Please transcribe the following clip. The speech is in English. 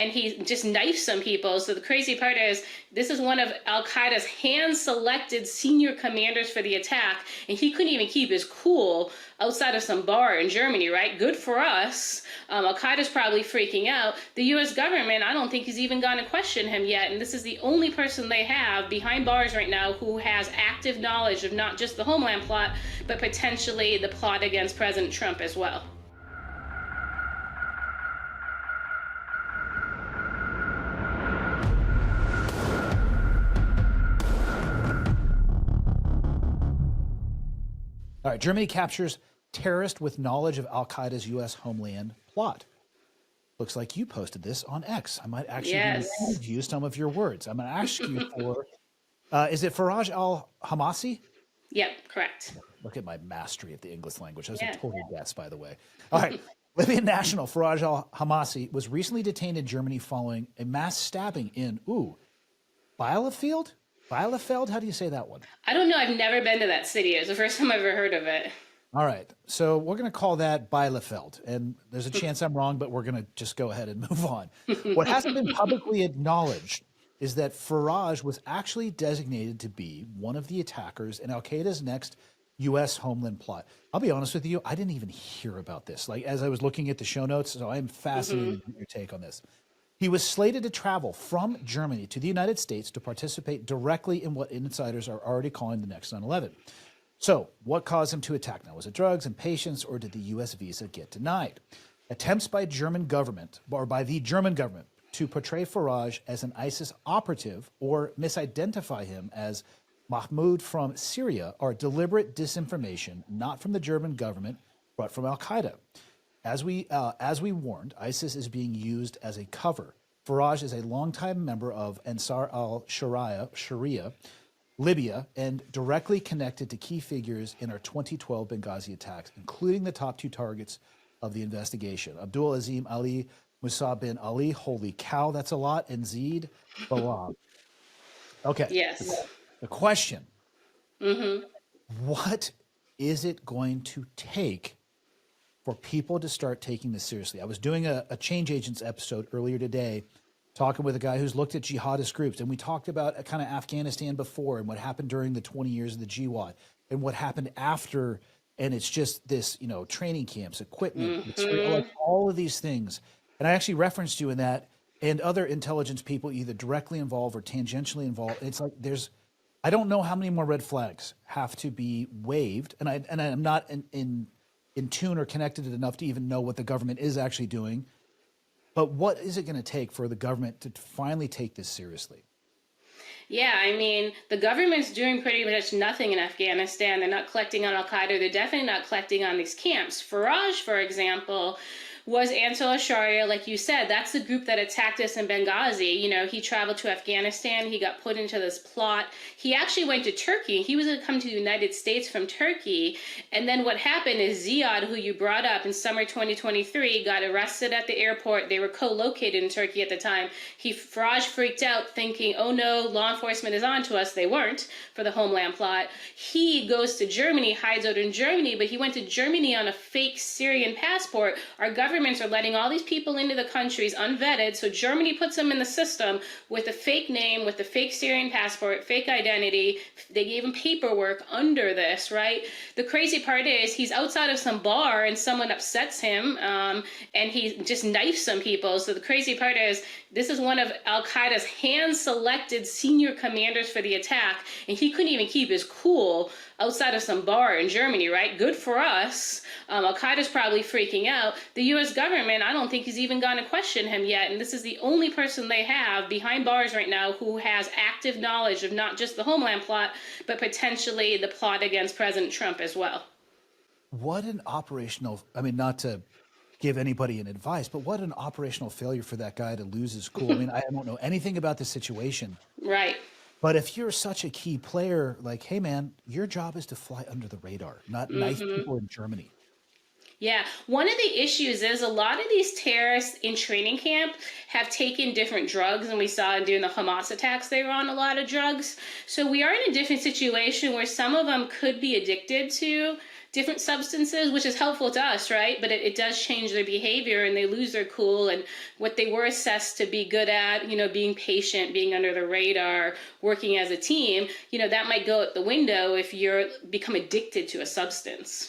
and he just knifed some people. So the crazy part is, this is one of Al-Qaeda's hand-selected senior commanders for the attack, and he couldn't even keep his cool outside of some bar in Germany, right? Good for us. Al-Qaeda's probably freaking out. The U.S. government, I don't think he's even gone to question him yet, and this is the only person they have behind bars right now who has active knowledge of not just the Homeland plot, but potentially the plot against President Trump as well. All right, Germany captures terrorist with knowledge of Al-Qaeda's U.S. Homeland plot. Looks like you posted this on X. I might actually use some of your words. I'm going to ask you for, is it Faraj al-Hamasi? Yep, correct. Look at my mastery of the English language. That was a total guess, by the way. All right, Libyan national Faraj al-Hamasi was recently detained in Germany following a mass stabbing in, Bielefeld? Bielefeld? How do you say that one? I don't know. I've never been to that city. It's the first time I've ever heard of it. All right. So we're going to call that Bielefeld. And there's a chance I'm wrong, but we're going to just go ahead and move on. What hasn't been publicly acknowledged is that Faraj was actually designated to be one of the attackers in Al-Qaeda's next U.S. Homeland plot. I'll be honest with you, I didn't even hear about this. Like, as I was looking at the show notes, so I'm fascinated with your take on this. He was slated to travel from Germany to the United States to participate directly in what insiders are already calling the next 9/11. So what caused him to attack? Now, was it drugs and patience, or did the U.S. visa get denied? Attempts by the German government to portray Faraj as an ISIS operative or misidentify him as Mahmoud from Syria are deliberate disinformation, not from the German government, but from Al-Qaeda. As we warned, ISIS is being used as a cover. Faraj is a longtime member of Ansar al-Sharia, Libya, and directly connected to key figures in our 2012 Benghazi attacks, including the top two targets of the investigation: Abdul Azim Ali, Musa bin Ali, holy cow, that's a lot, and Zaid Balam. Okay. Yes. The question, what is it going to take for people to start taking this seriously? I was doing a Change Agents episode earlier today, talking with a guy who's looked at jihadist groups, and we talked about kind of Afghanistan before and what happened during the 20 years of the GWAT and what happened after. And it's just this, training camps, equipment, like all of these things. And I actually referenced you in that, and other intelligence people either directly involved or tangentially involved. It's like I don't know how many more red flags have to be waved, and I'm not in tune or connected enough to even know what the government is actually doing. But what is it going to take for the government to finally take this seriously? Yeah, I mean, the government's doing pretty much nothing in Afghanistan. They're not collecting on Al-Qaeda. They're definitely not collecting on these camps. Faraj, for example, was Ansar al-Sharia, like you said. That's the group that attacked us in Benghazi. He traveled to Afghanistan. He got put into this plot. He actually went to Turkey. He was going to come to the United States from Turkey. And then what happened is Ziad, who you brought up in summer 2023, got arrested at the airport. They were co-located in Turkey at the time. Faraj freaked out thinking, oh no, law enforcement is on to us. They weren't, for the Homeland plot. He goes to Germany, hides out in Germany, but he went to Germany on a fake Syrian passport. Our governments are letting all these people into the countries unvetted, so Germany puts them in the system with a fake name, with a fake Syrian passport, fake identity. They gave him paperwork under this, right? The crazy part is he's outside of some bar and someone upsets him, and he just knifes some people. So the crazy part is, this is one of Al-Qaeda's hand-selected senior commanders for the attack, and he couldn't even keep his cool outside of some bar in Germany, right? Good for us. Al-Qaeda's probably freaking out. The U.S. government, I don't think he's even gone to question him yet, and this is the only person they have behind bars right now who has active knowledge of not just the Homeland plot, but potentially the plot against President Trump as well. What an operational, not to give anybody an advice, but what an operational failure for that guy to lose his cool. I don't know anything about the situation. Right. But if you're such a key player, like, hey man, your job is to fly under the radar, not knife people in Germany. Yeah, one of the issues is a lot of these terrorists in training camp have taken different drugs, and we saw during the Hamas attacks they were on a lot of drugs. So we are in a different situation where some of them could be addicted to different substances, which is helpful to us, right? But it does change their behavior, and they lose their cool and what they were assessed to be good at, being patient, being under the radar, working as a team, that might go out the window if you're become addicted to a substance.